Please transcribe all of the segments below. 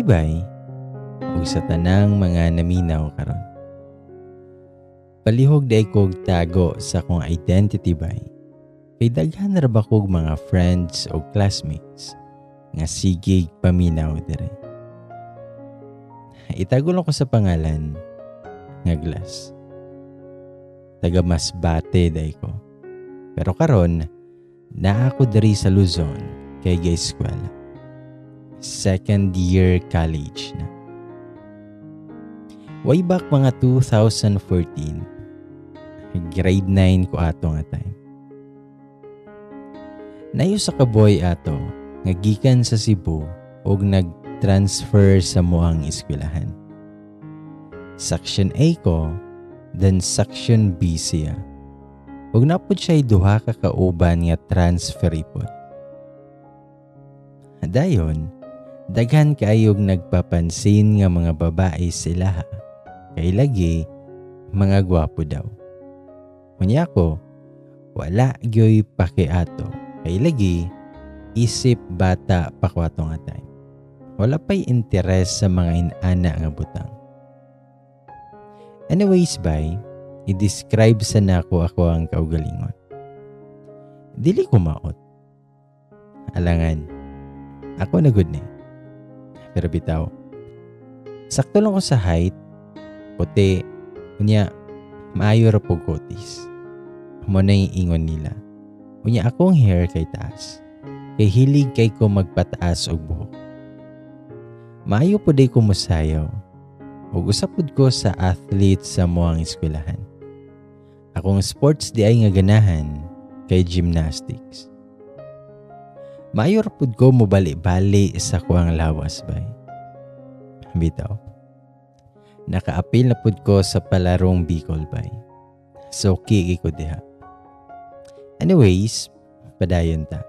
Bye-bye ug sa tanang mga naminaw karon. Palihog day kog tago sa akong identity bay. Kay daghan ra ba kog mga friends o classmates nga sigig paminaw dire. Itago lang ko sa pangalan nga Glass. Taga Masbate day ko. Pero karon naa ako diri sa Luzon kay eskwela. Second year college na. Way back mga 2014, grade 9 ko ato nga time. Nayo sa kaboy ato nga gikan sa Cebu ug nag-transfer sa moang eskwelahan. Section A ko, then Section B siya. Ug napud siya duha ka kauban nga transfer pod. Dayon, daghan kaayog nagpapansin nga mga babae sila ha. Kay lagi, mga gwapo daw. Unya ko, wala gyoy pakiato. Kay lagi, isip bata pakwato nga time. Wala pa'y interes sa mga inana nga butang. Anyways, bay, i-describe sa nako ako ang kaugalingon. Dili ko maot. Alangan, ako na good ni. Pero bitaw, sakto lang ko sa height, puti, unya, maayo ra po kotis. Mo na yung ingon nila. Unya akong hair kay taas. Kay hilig kay ko magpataas og buhok. Maayo po day ko musayaw. Ug usapod ko sa athlete sa moang eskwelahan. Akong sports di ay nga ganahan kay gymnastics. Maayo ra pud ko mobali-bali sa kuang lawas bay. Bitaw. Naka-apil na pud ko sa palarong Bicol bay. So kiki ko diha. Anyways, padayon ta.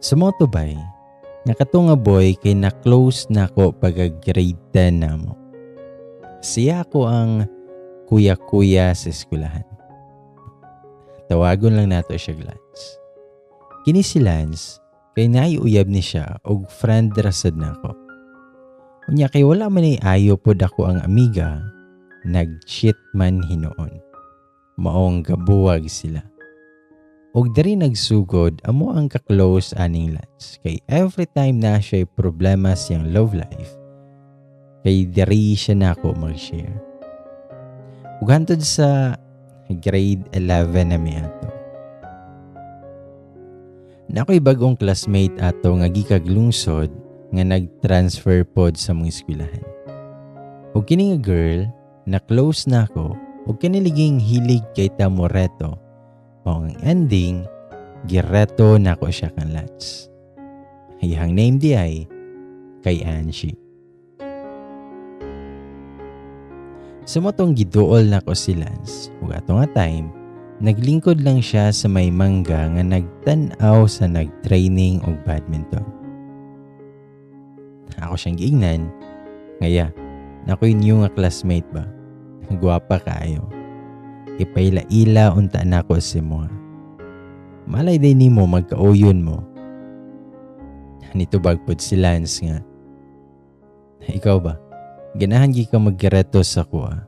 Sumoto bay, nakatunga boy kay na-close na ko pagka grade 10 na mo. Siya ko ang kuya-kuya sa eskwelahan. Tawagon lang nato siya Lance. Kini si Lance, kay naiuyab ni siya og friend rasad na ko. Unya kay wala man ay ayo pod ako ang amiga, nag-cheat man hinoon. Maong gabuwag sila. Og diri nagsugod amo ang ka-close aning Lance. Kay every time na siya problema siyang love life, kay diri siya nako mag-share. Ug hantod sa grade 11 na mi ato. Nakoy bagong classmate ato nga gikag lungsod nga nag-transfer pod sa mong eskwelahan. Ug kini nga girl na close na ako ug kiniliging hilig kay ta mo reto. Ang ending, gireto na ko siya kan Lance. Iyang name di ay kay Angie. Sumotong giduol na ko si Lance ug ato nga time, naglingkod lang siya sa may mangga nga nagtan-aw sa nagtraining og badminton. Ako siyang giingnan, ngaya, nakoy new nga classmate ba? Guwapa kaayo. Ipayla-ila unta nako si mo. Malay din nimo magkauyon mo. Nito bagpod si Lance nga. Ikaw ba? Ganahan gi ka maggereto sa kuha.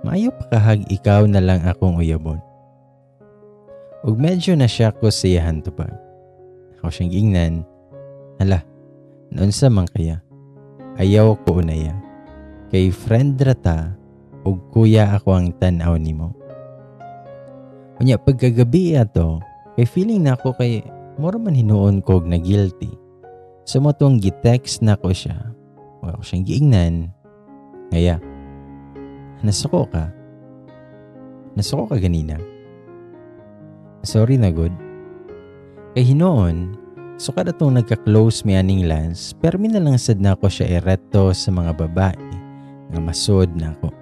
Maayo pa kahag ikaw na lang akong uyabon. Ug medyo na siya ko siyahan tubag. Ako siyang giingnan. Hala, noon sa man kaya? Ayaw ko unaya. Kay friend rata ug kuya ako ang tan-aw nimo. Unya pagkagabi ato, kay feeling na ako kay mura man hinuon kog na guilty. Sumotong gi-text na ko siya. Wala ko siyang giingnan. Ngaya, nasuko ka? Nasuko ka ganina? Sorry na good. Kay hinuon, sukad atong nagka-close mi aning Lance, pero minalang sad na ako siya ereto sa mga babae nga masod na ako.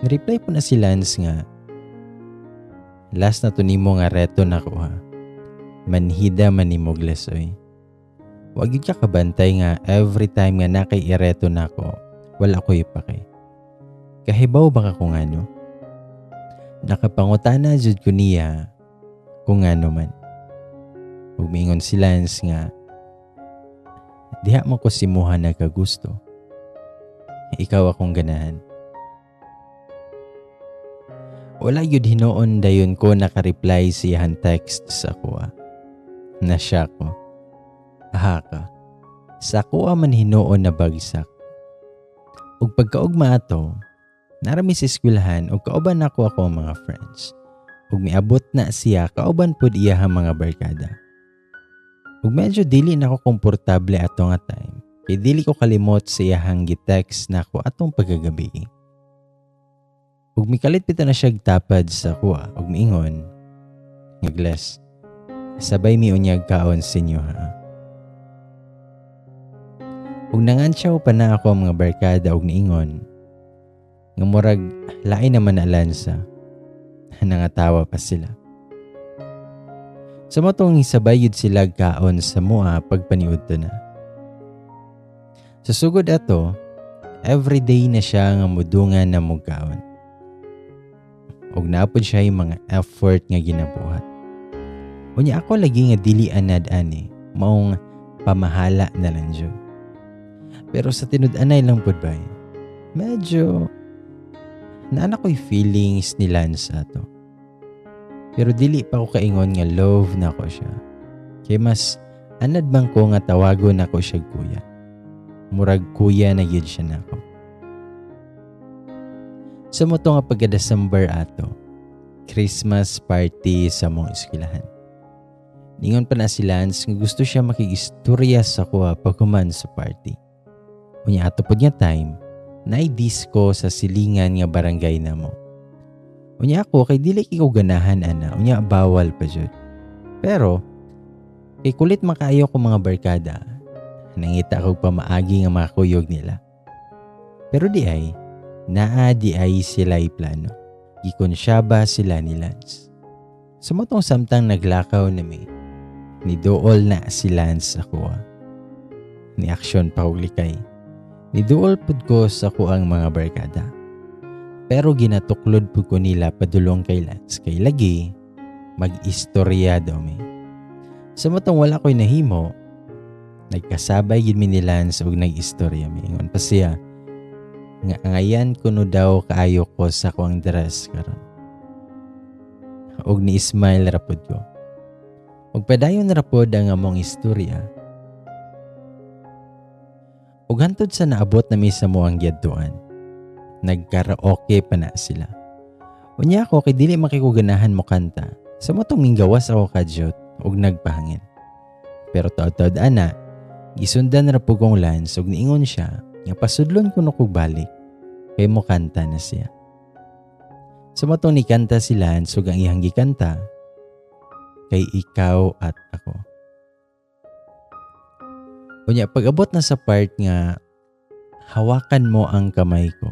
Nireply po na si Lance nga, last na to nimo nga reto na ko ha. Manhida man nimo glasoy. Wag yun ka kabantay nga every time nga nakay ireto na ko, wala ko ipake. Kahibaw ba ka kung ano? Nakapangutana jud ko niya kung ano man. Ug mingon si Lance nga, diha mo ko simuha nagkagusto. Ikaw akong ganahan. Wala yun hinoon dayon ko nakareply siyahan text sa kuha. Nasya ko. Aha ka. Sa kuha man hinoon na bagsak. Ug pagkaugma ato, narami sa eskwelahan ug kauban ako ang mga friends. Ug miabot na siya kauban pud iya mga barkada. Ug medyo dili na ako komportable ato nga time. Kay dili ko kalimot sa iyahang gi-text na ako atong pagkagabi. Ug mikalit pito na siya tapad sa kuha ug miingon, "Ngles, sabay mi unyag kaon sa inyo ha." Ug nangansyaw pa na ako ang mga barkada ug niingon, nga murag lain naman na lansa. Nangatawa pa sila. Sa motong sabay yun sila kaon sa mua pagpaniud to na. Sa sugod ato, everyday na siya nga mudungan na mugaon. Og naapod siya yung mga effort nga ginabuhat. Unya ako lagi nga dili anad ani, maong pamahala na lang jud. Pero sa tinud-anay lang pud bay, medyo naana ko'y feelings ni Lance ato. Pero dili pa ko kaingon nga love na ko siya. Kay mas anad bang ko nga tawagon ako siya kuya. Murag kuya na yun siya nako. Sa mo to nga pagka-December ato, Christmas party sa mong eskwelahan. Ningon pa na si Lance nga gusto siya makigistorya sa kuha pagkuman sa party. Unya ato po niya time, na-disco sa silingan nga barangay na mo. Unya ako kay dili ikaw ganahan ana, unya bawal pa jud. Pero kay kulit makaayo ko mga barkada, nangita ko pa maagi nga makuyog nila. Pero di ay sila'y plano. Gikonsyaba sila ni Lance. Sumutong samtang naglakaw na may, ni Dool na si Lance ako. Ni aksyon pa likay. Ni Dool pud ko sa kuang mga barkada. Pero ginatuklod pud ko nila padulong kay Lance. Kay lagi, mag-istorya daw may. Sumutong wala ko'y nahimo, nagkasabay gid mi ni Lance ug nag-istorya mi. Ingon pa siya, nga ngayan kuno daw kaayo ko sa kuang dress karon. Og ni-smile rapod ko. Og padayon rapod ang among istorya. Og hantod sa naabot na mi sa moang giadtuan, nagkaraoke pa na sila. Unya ako kay dili makikuganahan mo kanta, sa motong minggawas ako kadyot og nagpahangin. Pero taod-taod ana, gisundan rapod kong Lance og niingon siya, nga pasudlon ko no kog balik, kay mo kanta na siya. Sa matong ni kanta si Lance ug ang iyang gikanta, kay ikaw at ako. Unya pag-abot na sa part nga, hawakan mo ang kamay ko,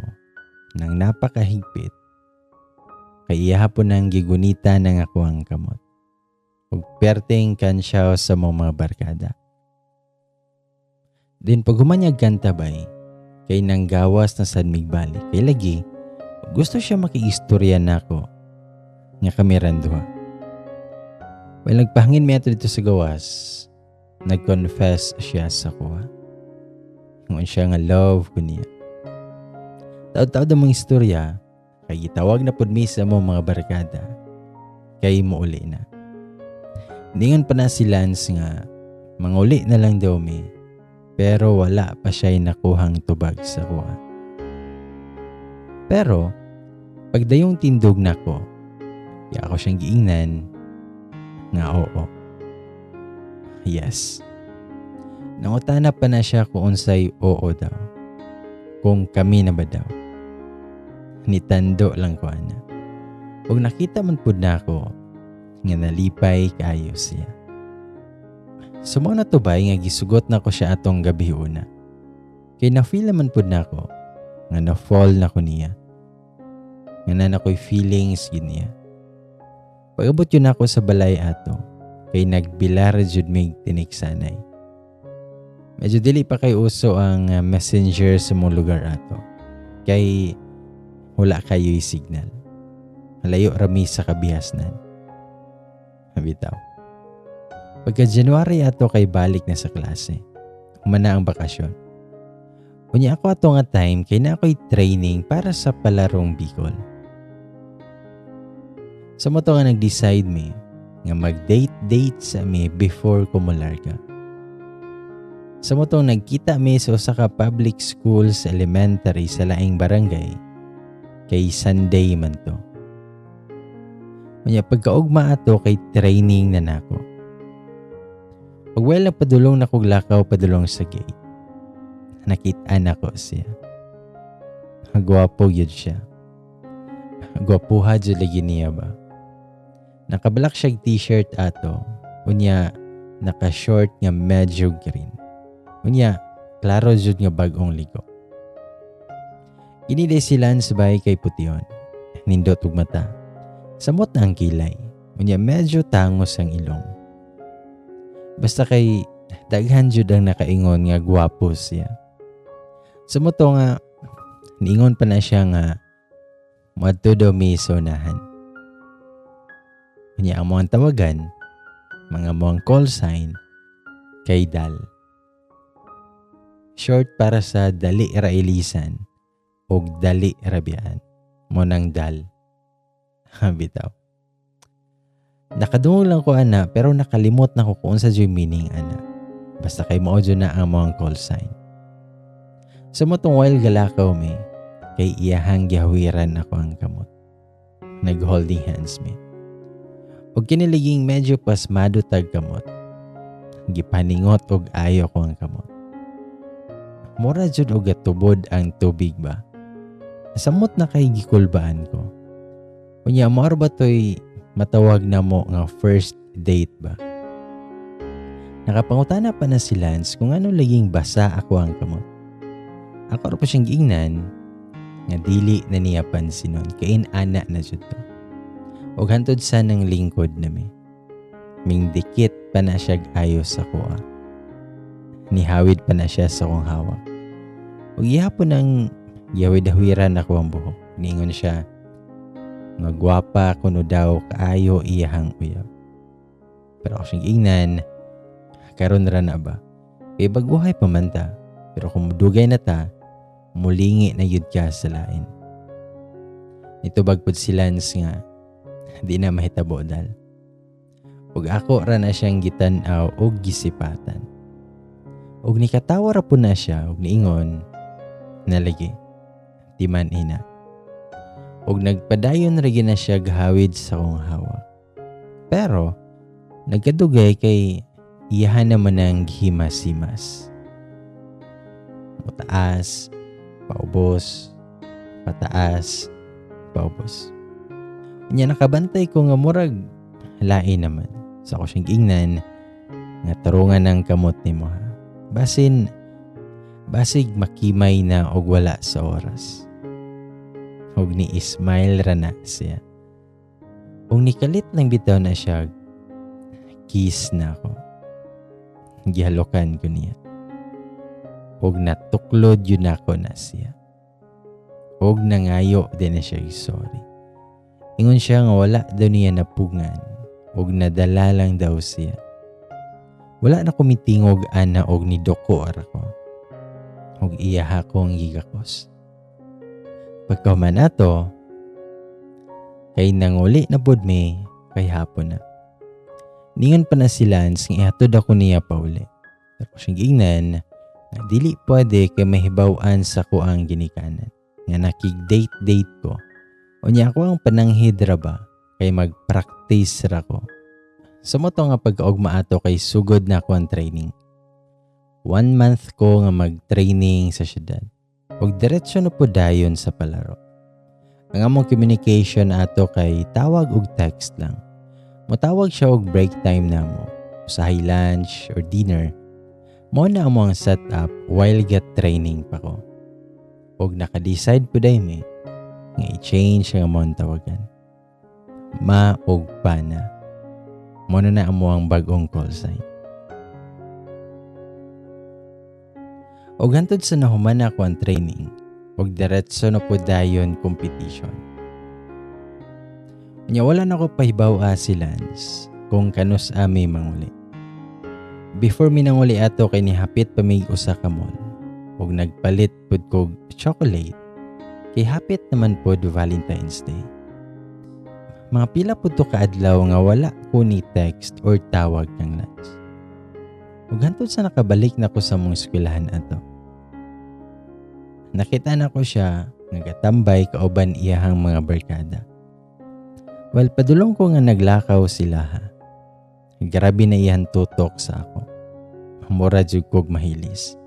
nang napakahigpit, kay iyahapon ang gigunita ng ako ang kamot. Ug perting kansyaw sa mga barkada. Din pag humanyag kanta bay, kay nang gawas na sad migbalik, kay lagi, gusto siya makiistorya nako nga kami randuha. Well, nagpahangin mi ato dito sa gawas, nag-confess siya sa kuha. Ngun siya nga love ko niya. Taod-taod ang mga istorya, kay gitawag na pud mi sa mga barkada, kay muuli na. Ningon pa na si Lance nga, manguli na lang daw mi, pero wala pa siya'y nakuhang tubag sa kuha. Pero, pagdayong tindog na ko, kaya ako siyang giingnan nga oo. Yes. Nangutana pa na siya kung unsay oo daw. Kung kami na ba daw. Nitando lang ko ana. Ug nakita man pud nako nga nalipay kaayo siya. Sumo na tubay nga gisugot na ko siya atong gabi una. Kay na-feel man pud nako nga na-fall na ko niya. Nga na ako'y feelings yun niya. Pag-abot yun ako sa balay ato, kay nagbilar jud mig tinik sanay. Medyo dili pa kay uso ang messenger sa mong lugar ato. Kay wala kayo'y signal. Malayo rami sa kabihasnan. Habitaw. Pagka January ato kay balik na sa klase. humana ang bakasyon. Unya ako ato nga time kay na ako'y training para sa palarong Bicol. Sa mo to nga nag-decide mi nga mag-date sa mi before ko molarga. Sa mo to nagkita mi sa usa ka public school sa elementary sa laing barangay kay Sunday man to. Unya pagkaugma ato kay training na nako. Pag wala padulong na kog lakaw padulong sa gate. Nakita na ko siya. Gwapo yun siya. Gwapuha dyan lagi niya ba? Nakabalak siya t-shirt ato. Unya naka-short nga medyo green. Unya klaro dyan nga bagong ligo. Iniday silan sabay kay pution. Nindot ug mata. Samot na ang kilay. Unya medyo tangos ang ilong. Basta kay daghan jud ang nakaingon nga gwapo siya. Sumuto nga niingon pa na siya nga moadto daw mi sonahan. Unya ang mga tawagan, mga mga call sign kay Dal. Short para sa dali ra ilisan o dali ra biyaan. Mo nang Dal. Bitaw. Nakadungog lang ko ana pero nakalimot na ko kung sa joy meaning ana. Basta kay mao jud na ang mga call sign. Sa motong while galakaw mi kay iyahang gihawiran ako ang kamot. Nag-holding hands mi. Og kiniliging medyo pasmado tag kamot. Gipaningot og ayo ko ang kamot. Mura jud og gatubod ang tubig ba. Samot na kay gikulbaan ko. Unya mao ba toy matawag na mo nga first date ba? Nakapangutana pa na si Lance kung ano laging basa ako ang kamot. Ako ro pa siyang giingnan nga dili na niya pansinon kain ana na jud to. Og hantod sa nang lingkod nami. Ming dikit pa na siya ayo sa kuha. Nihawid pa na siya sa kong hawak. Og ihapon ang yawid-hawiran ako ang buhok. Niingon siya nga gwapa kuno daw kaayo iyahang uyab. Pero ako siyang ingnan, karon ra na ba? Kay baguhay pa man ta, pero kung mudugay na ta, mulingi na yun ka sa lain. Ito bagpod si Lance nga, di na mahitabo dal. Ug ako ra na siyang gitan-aw og gisipatan. Ug nikatawa ra po na siya ug niingon, nalagi, di man ina. Ug nagpadayon ra na siya gahawid sa kong hawak. Pero nagkadugay kay iyahan naman ang himas-himas. Mataas, paubos, pataas, paubos. Nya nakabantay ko nga murag lain naman. Sa ako siyang ingnan nga tarungan ng kamot ni mo ha. Basig makimay na og wala sa oras. Og ni Ismail ra na siya. Og nikalit lang bitaw na siya. Kiss na ako. Gihalokan ko niya. Og natuklod yun ako na siya. Og nangayo din na siya sorry. Ingon siya nga wala daw niya napungan. Og nadala lang daw siya. Wala na kumitingog ana og nidoko ara ko. Og iya akong gigakos. Pagkahuman ato, kay nanguli na pod mi kay hapon na. Ningon pa na si Lance nga ihatod ako niya pa uli. Pero siyang ingnan na dili pwede kay mahibaw-an sa ko ang ginikanan. Nga nakig-date ko. O niya ako ang pananghid ra ba kay mag-practice ra ko. Sa mo to nga pagkaugma ato kay sugod na ako ang training. 1 month ko nga mag-training sa syudad. Og diretsyo na po dayon sa palaro. Ang among communication ato kay tawag og text lang. Motawag siya og break time namo. Usahay lunch or dinner. Mo na among setup while get training pa ko. Og naka-decide po day mi nga i-change ang among tawagan. Ma og pa na. Mo na among bagong call sign. Og hantod sa nahuman ako ang training, og diretso na po dayon competition. Nya wala na ko pahibaw si Lance kung kanus ami manguli. Before minanguli ato kay nihapit pa may usa ka mall. Ug nagpalit pud kog chocolate kay hapit naman pud Valentine's Day. Mga pila pud to kaadlaw nga wala ko ni text or tawag kang Lance. Ug hantod sa nakabalik na ko sa mong eskwelahan ato. Nakita na ko siya nagatambay kauban iyahang mga barkada. Well, padulong ko nga naglakaw sila ha. Grabe na iyan tutok sa ako. Mura jud kog mahilis.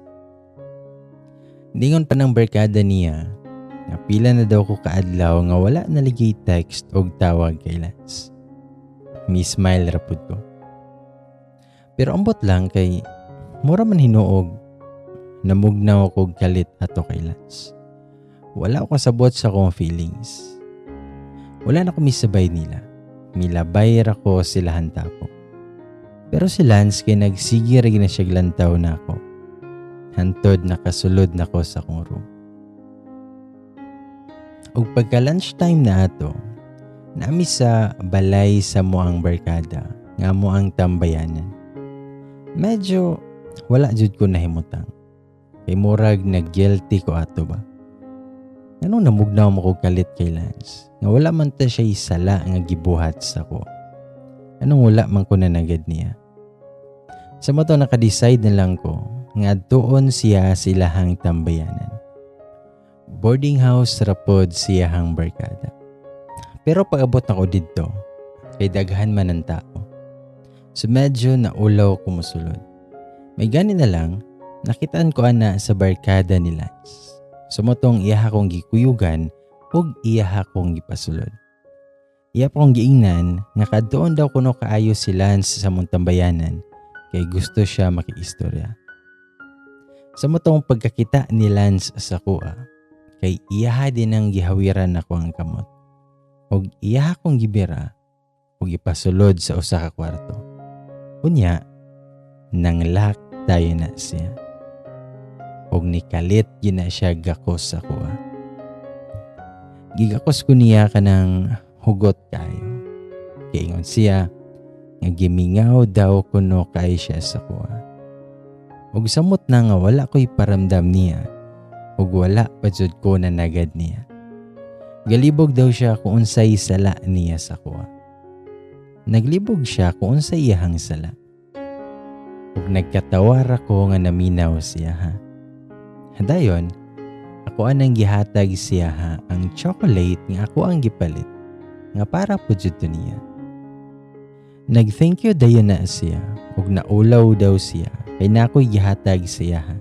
Dingon pa ng barkada niya nga pila na daw ko kaadlaw nga wala naligay text og tawag kay Lance. Mi-smile ra pud ko. Pero ambot lang kay mura man hinuog. Namugnaw kog kalit ato kay Lance. Wala ko kasabot sa akong feelings. Wala na ko misabay nila. Milabay ra ko silahan tapo. Pero si Lance kay nagsige ra gina siya glantaw na ako. Hantod nakasulod na ko sa akong room. Ug pagka lunchtime na ato, nami sa balay sa moang barkada nga moang tambayanan. Medyo wala jud ko nahimutang. Kay murag nag-guilty ko ato ba. Anong namugnaw mo kog kalit kay Lance? Nga wala man ta siya isala nga gibuhat sa ko. Anong wala man ko nanagad niya? Sa mato naka-decide na lang ko nga doon siya silahang tambayanan. Boarding house rapod siyahang barkada. Pero pag-abot ako dito, kay daghan man ang tao. So medyo naulaw ko musulod. May gani na lang, nakitaan ko ana sa barkada ni Lance. Sumotong iyaha kong gikuyugan ug iyaha kong gipasulod. Iya pa kong giingnan nga kadtoon daw kuno kaayo si Lance sa mong tambayanan kay gusto siya makiistorya. Sa motong pagkakita ni Lance sa kuha, kay iyaha din ang gihawiran ako ang kamot. Ug iyaha kong gibira ug ipasulod sa usa ka kwarto. Unya, nanglak tayo na siya. Ug nikalit gina siya gakos sa kuha. Gigakos ko niya kanang hugot kayo. Kaingon siya, nga gimingaw daw kuno kay siya sa kuha. Ug samot na nga wala ko'y paramdam niya. Ug wala pa jud ko nanagad niya. Galibog daw siya kung unsay sala niya sa kuha. Naglibog siya kung unsay iyahang sala. Ug nagkatawar ako nga naminaw siya ha. Dayon, ako anang gihatag siya ha ang chocolate nga ako ang gipalit nga para po jud niya. Nag-thank you dayon na siya ug naulaw daw siya kay nako'y gihatag siya ha.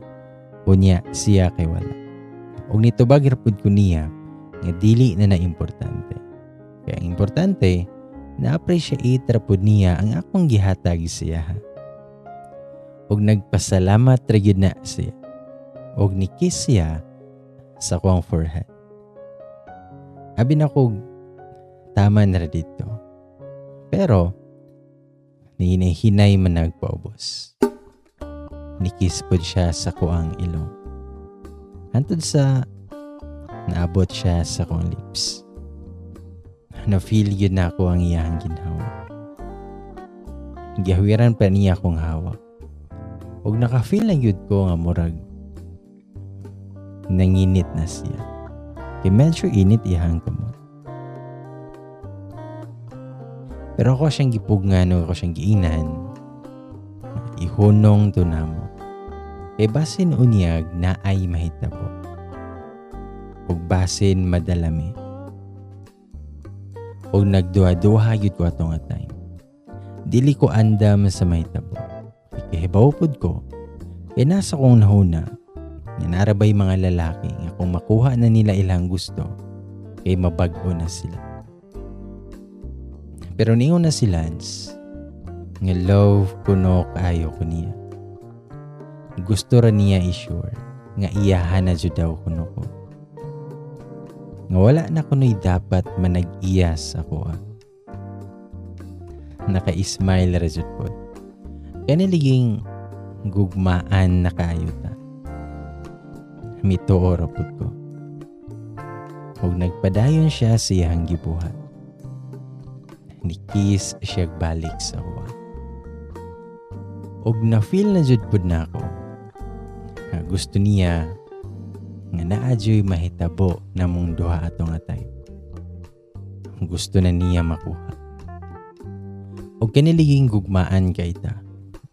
Unya siya kay wala. Ug nitubag ra pud ko niya nga dili na importante. Kaya ang importante na-appreciate ra pud niya ang akong gihatag siya ha. Ug nagpasalamat ra gyud na siya. Ug ni-kiss siya sa akong forehead. Abi na ko tama na dito. Pero hinay man nagpaubos. Nikiss po siya sa kuang ilong. Hantod sa naabot siya sa kuang lips. Na-feel yun na ako ang iyahang ginhawa. Gihawiran pa niya akong hawak. Ug naka-feel na yun ko nga murag nanginit na siya. Kaya medyo init iyahang kamot. Pero ako siyang gipugngan o ako siyang giinan. Ihunong to namo. Kay basin unyag na ay mahitabo. Ug basin madalami. Ug nagduha-duha gyud ko atong time. Dili ko andam sa mahitabo. Kay hibaw pud ko. Kay nasa kong nahuna. Nga narabay mga lalaki nga kung makuha na nila ilang gusto, kay mabag-o na sila. Pero ningon na si Lance, nga love kuno kaayo ko niya. Gusto ra niya i-sure, nga iyahan na jud daw kuno ko. Nga wala na kuno'y dapat manag-iyas ako ha. Naka-smile ra jud po. Kaya niliging gugmaan na kaayo ta. Mituo ra pud ko. Ug nagpadayon siya siyang gibuhat. Nikis siya balik sa kuha. Og na-feel na jud pud nako nga gusto niya nga naadyo'y mahitabo namong duha ato nga time. Gusto na niya makuha. Og kaniliging gugmaan kay ta.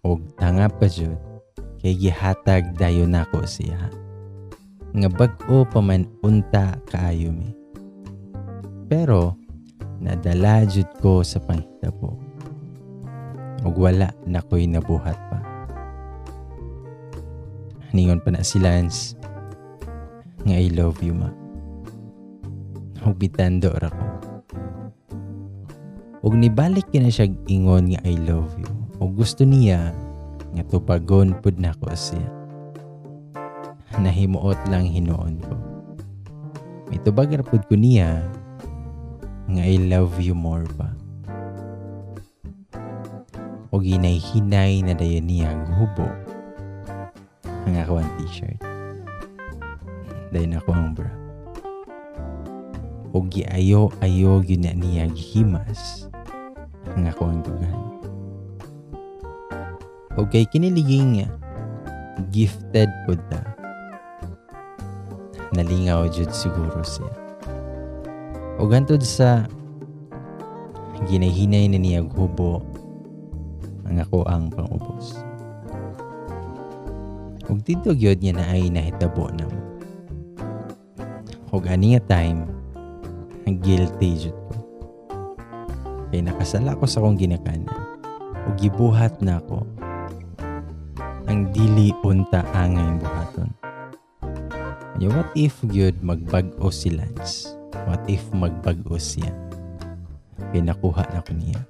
Og tangap pa jud kay gihatag dayon nako siya. Nga bag-o pa man unta kaayo mi. Pero nadala jud ko sa panghitabo. Og wala na ko'y nabuhat pa. Ningon pa na si Lance nga I love you ma. Og bitando ra ko. Og nibalik na siya ingon nga I love you. Og gusto niya nga tupagon pud nako siya. Nahimuot lang hinuon ko. May tubag ra pud ko niya nga I love you more pa. Og hinay-hinay na dayon niya gubo ang ako ang t-shirt. Dayon ako ang bra. Og giayo-ayo yun na niya gihimas ang ako ang dugan. Og kay kiniliging gifted po ta. Nalingaw jud siguro siya. Og hantod sa ginahinay na niya gubo ang ako ang pangubos. Og dito gyud niya na ay nahitabo na mo. Og ani nga time, ang guilty jud ko. Kay nakasala ko sa akong ginakanan. Og gibuhat na ako ang dili unta angay buhaton. Kaya what if gyud magbag-o si Lance? What if magbag-o siya? Kay nakuha na ko niya.